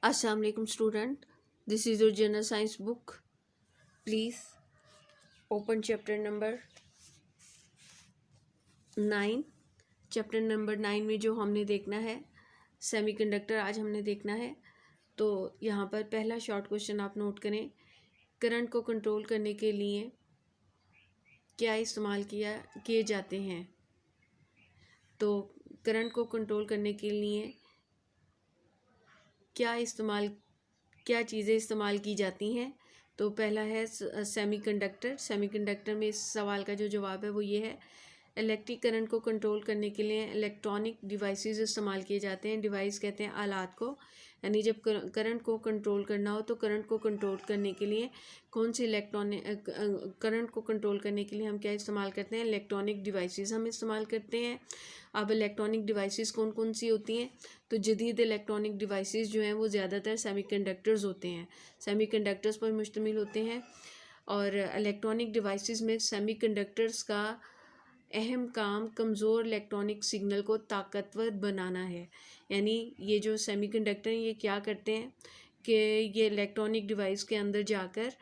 Assalamu alaikum student. This is your general science book. Please open chapter number 9. Chapter number 9 में जो हमने देखना है सेमीकंडक्टर आज हमने देखना है। तो यहाँ पर पहला शॉर्ट क्वेश्चन आप नोट करें। करंट को कंट्रोल करने के लिए क्या इस्तेमाल किए जाते हैं। तो करंट को कंट्रोल करने के लिए क्या चीज़ें इस्तेमाल की जाती हैं। तो पहला है सेमीकंडक्टर। सेमीकंडक्टर में इस सवाल का जो जवाब है वो ये है, इलेक्ट्रिक करंट को कंट्रोल करने के लिए इलेक्ट्रॉनिक डिवाइसेस इस्तेमाल किए जाते हैं। डिवाइस कहते हैं आलात को, यानी जब करंट को कंट्रोल करना हो तो करंट को कंट्रोल करने के लिए कौन सी करंट को कंट्रोल करने के लिए हम क्या इस्तेमाल करते हैं, इलेक्ट्रॉनिक डिवाइसेस हम इस्तेमाल करते हैं। अब इलेक्ट्रॉनिक डिवाइसेस कौन कौन सी होती हैं, तो जदीद इलेक्ट्रॉनिक डिवाइसेस जो हैं वो ज़्यादातर सेमीकंडक्टर्स होते हैं, सेमीकंडक्टर्स पर मुश्तमिल होते हैं। और इलेक्ट्रॉनिक डिवाइसेस में सेमीकंडक्टर्स का अहम काम कमज़ोर इलेक्ट्रॉनिक सिग्नल को ताकतवर बनाना है। यानी ये जो सेमीकंडक्टर हैं ये क्या करते हैं कि ये इलेक्ट्रॉनिक डिवाइस के अंदर जाकर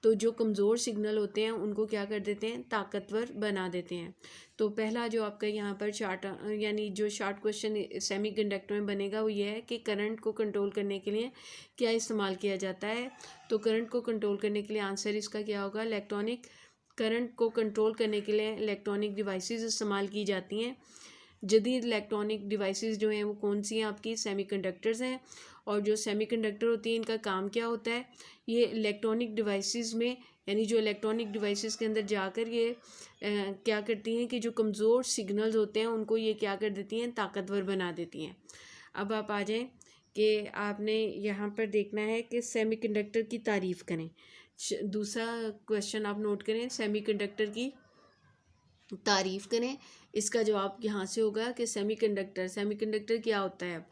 तो जो कमज़ोर सिग्नल होते हैं उनको क्या कर देते हैं, ताकतवर बना देते हैं। तो पहला जो आपका यहाँ पर यानी जो शॉर्ट क्वेश्चन सेमीकंडक्टर में बनेगा वो ये है कि करंट को कंट्रोल करने के लिए क्या इस्तेमाल किया जाता है। तो करंट को कंट्रोल करने के लिए आंसर इसका क्या होगा, करंट को कंट्रोल करने के लिए इलेक्ट्रॉनिक डिवाइसेस इस्तेमाल की जाती हैं। जदीद इलेक्ट्रॉनिक डिवाइसेस जो हैं वो कौन सी हैं, आपकी सेमीकंडक्टर्स हैं। और जो सेमीकंडक्टर होती हैं इनका काम क्या होता है, ये इलेक्ट्रॉनिक डिवाइसेस में यानी जो इलेक्ट्रॉनिक डिवाइसेस के अंदर जाकर ये क्या करती हैं कि जो कमज़ोर सिग्नल्स होते हैं उनको ये क्या कर देती हैं, ताकतवर बना देती हैं। अब आप आ जाएं कि आपने यहाँ पर देखना है कि सेमीकंडक्टर की तारीफ़ करें। दूसरा क्वेश्चन आप नोट करें, सेमीकंडक्टर की तारीफ़ करें। इसका जवाब यहाँ से होगा कि सेमीकंडक्टर क्या होता है। अब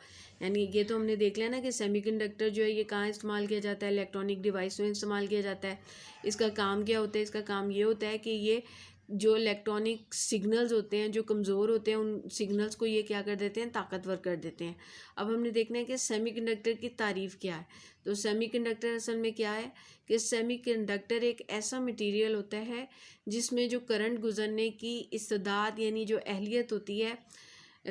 यानी ये तो हमने देख लिया ना कि सेमीकंडक्टर जो है ये कहाँ इस्तेमाल किया जाता है, इलेक्ट्रॉनिक डिवाइस में इस्तेमाल किया जाता है। इसका काम क्या होता है, इसका काम ये होता है कि ये जो इलेक्ट्रॉनिक सिग्नल्स होते हैं जो कमज़ोर होते हैं उन सिग्नल्स को ये क्या कर देते हैं, ताकतवर कर देते हैं। अब हमने देखना है कि सेमीकंडक्टर की तारीफ़ क्या है। तो सेमीकंडक्टर असल में क्या है कि सेमीकंडक्टर एक ऐसा मटेरियल होता है जिसमें जो करंट गुज़रने की इस्तेदाद यानी जो अहलियत होती है,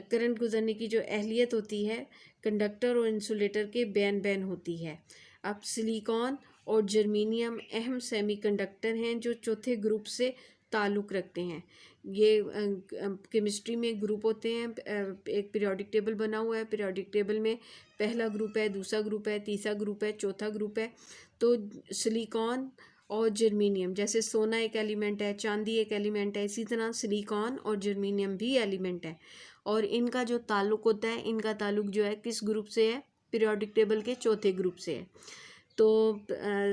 करंट गुज़रने की जो अहलियत होती है कंडक्टर और इंसुलेटर के बैन होती है। अब सिलिकॉन और जर्मेनियम अहम सेमीकंडक्टर हैं जो चौथे ग्रुप से ताल्लुक़ रखते हैं। ये केमिस्ट्री में ग्रुप होते हैं, एक पीरियोडिक टेबल बना हुआ है। पीरियोडिक टेबल में पहला ग्रुप है, दूसरा ग्रुप है, तीसरा ग्रुप है, चौथा ग्रुप है। तो सिलिकॉन और जर्मेनियम, जैसे सोना एक एलिमेंट है, चांदी एक एलिमेंट है, इसी तरह सिलिकॉन और जर्मेनियम भी एलिमेंट है। और इनका जो ताल्लुक़ होता है, इनका ताल्लुक़ जो है किस ग्रुप से है, पीरियोडिक टेबल के चौथे ग्रुप से है। तो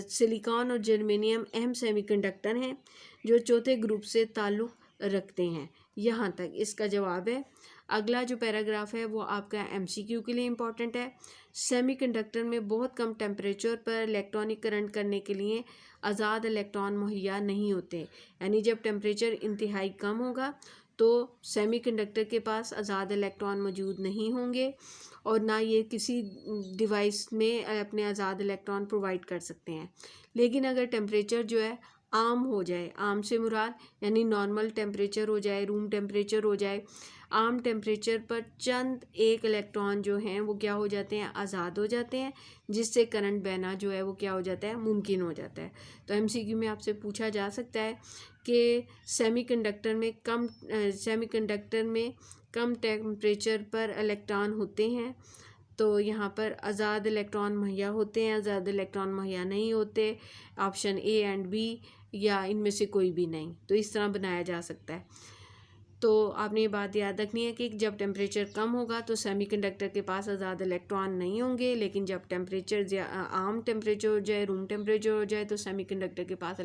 सिलिकॉन और जर्मेनियम अहम सेमीकंडक्टर हैं जो चौथे ग्रुप से ताल्लुक़ रखते हैं। यहाँ तक इसका जवाब है। अगला जो पैराग्राफ है वो आपका एमसीक्यू के लिए इम्पॉर्टेंट है। सेमीकंडक्टर में बहुत कम टेम्परेचर पर इलेक्ट्रॉनिक करंट करने के लिए आज़ाद इलेक्ट्रॉन मुहैया नहीं होते। यानी जब टेम्परेचर इंतहाई कम होगा तो सेमीकंडक्टर के पास आज़ाद इलेक्ट्रॉन मौजूद नहीं होंगे और ना ये किसी डिवाइस में अपने आज़ाद इलेक्ट्रॉन प्रोवाइड कर सकते हैं। लेकिन अगर टेम्परेचर जो है आम हो जाए, आम से मुराद यानी नॉर्मल टेम्परेचर हो जाए, रूम टेम्परेचर हो जाए, आम टेम्परेचर पर चंद एक इलेक्ट्रॉन जो हैं वो क्या हो जाते हैं, आज़ाद हो जाते हैं, जिससे करंट बहना जो है वो क्या हो जाता है, मुमकिन हो जाता है। तो एमसीक्यू में आपसे पूछा जा सकता है कि सेमीकंडक्टर में कम टेम्परेचर पर इलेक्ट्रॉन होते हैं। तो यहाँ पर आज़ाद इलेक्ट्रॉन मुहैया होते हैं, आज़ाद इलेक्ट्रॉन मुहैया नहीं होते। ऑप्शन ए एंड बी या इनमें से कोई भी नहीं। तो इस तरह बनाया जा सकता है। तो आपने ये बात याद रखनी है कि जब टेम्परेचर कम होगा तो सेमीकंडक्टर के पास आज़ाद इलेक्ट्रॉन नहीं होंगे, लेकिन जब टेम्परेचर आम टेम्परेचर हो जाए, रूम टेम्परेचर हो जाए, तो सेमीकंडक्टर के पास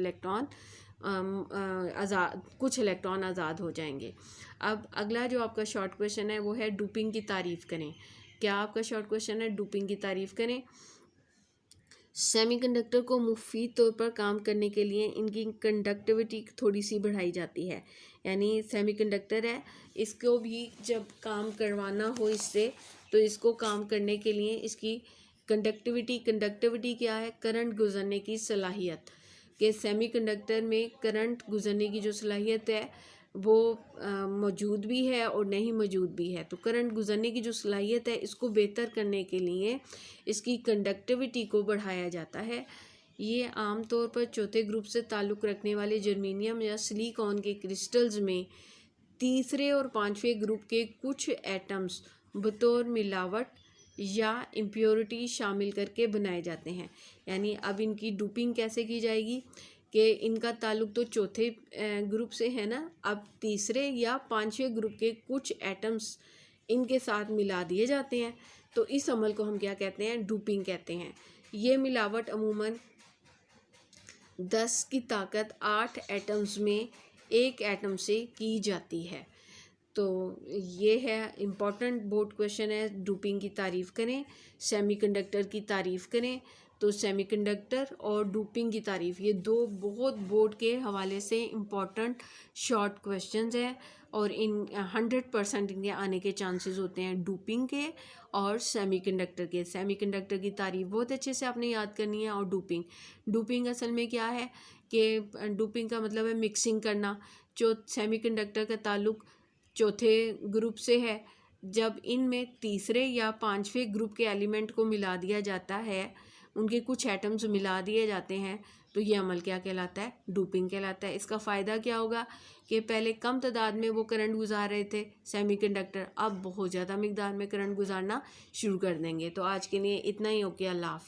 कुछ इलेक्ट्रॉन आज़ाद हो जाएंगे। अब अगला जो आपका शॉर्ट क्वेश्चन है वो है डोपिंग की तारीफ़ करें। क्या आपका शॉर्ट क्वेश्चन है, डोपिंग की तारीफ़ करें। सेमीकंडक्टर को मुफीद तौर पर काम करने के लिए इनकी कंडक्टिविटी थोड़ी सी बढ़ाई जाती है। यानी सेमीकंडक्टर है, इसको भी जब काम करवाना हो इससे तो इसको काम करने के लिए इसकी कंडक्टिविटी क्या है? करंट गुजरने की सलाहियत। कि सेमीकंडक्टर में करंट गुजरने की जो सलाहियत है वो मौजूद भी है और नहीं मौजूद भी है। तो करंट गुजरने की जो सलाहियत है इसको बेहतर करने के लिए इसकी कंडक्टिविटी को बढ़ाया जाता है। ये आम तौर पर चौथे ग्रुप से ताल्लुक़ रखने वाले जर्मेनियम या सिलिकॉन के क्रिस्टल्स में तीसरे और पांचवें ग्रुप के कुछ एटम्स बतौर मिलावट या इम्प्योरिटी शामिल करके बनाए जाते हैं। यानी अब इनकी डोपिंग कैसे की जाएगी कि इनका ताल्लुक़ तो चौथे ग्रुप से है ना, अब तीसरे या पांचवें ग्रुप के कुछ एटम्स इनके साथ मिला दिए जाते हैं। तो इस अमल को हम क्या कहते हैं? डोपिंग कहते हैं। ये मिलावट अमूमन 10 की ताकत 8 एटम्स में एक एटम से की जाती है। तो ये है इम्पॉर्टेंट बोर्ड क्वेश्चन है। डोपिंग की तारीफ़ करें, सेमीकंडक्टर की तारीफ़ करें। तो सेमीकंडक्टर और डोपिंग की तारीफ़, ये दो बहुत बोर्ड के हवाले से इम्पॉर्टेंट शॉर्ट क्वेश्चंस हैं और इन 100% इनके आने के चांसेस होते हैं डोपिंग के और सेमीकंडक्टर के। सेमीकंडक्टर की तारीफ़ बहुत अच्छे से आपने याद करनी है। और डोपिंग असल में क्या है कि डोपिंग का मतलब है मिक्सिंग करना। जो सेमीकंडक्टर का ताल्लुक़ चौथे ग्रुप से है, जब इनमें तीसरे या पांचवें ग्रुप के एलिमेंट को मिला दिया जाता है, उनके कुछ एटम्स मिला दिए जाते हैं, तो ये अमल क्या कहलाता है? डोपिंग कहलाता है। इसका फ़ायदा क्या होगा कि पहले कम तादाद में वो करंट गुजार रहे थे सेमीकंडक्टर, अब बहुत ज़्यादा मिकदार में करंट गुजारना शुरू कर देंगे। तो आज के लिए इतना ही। ओके, अल्लाह हाफिज़।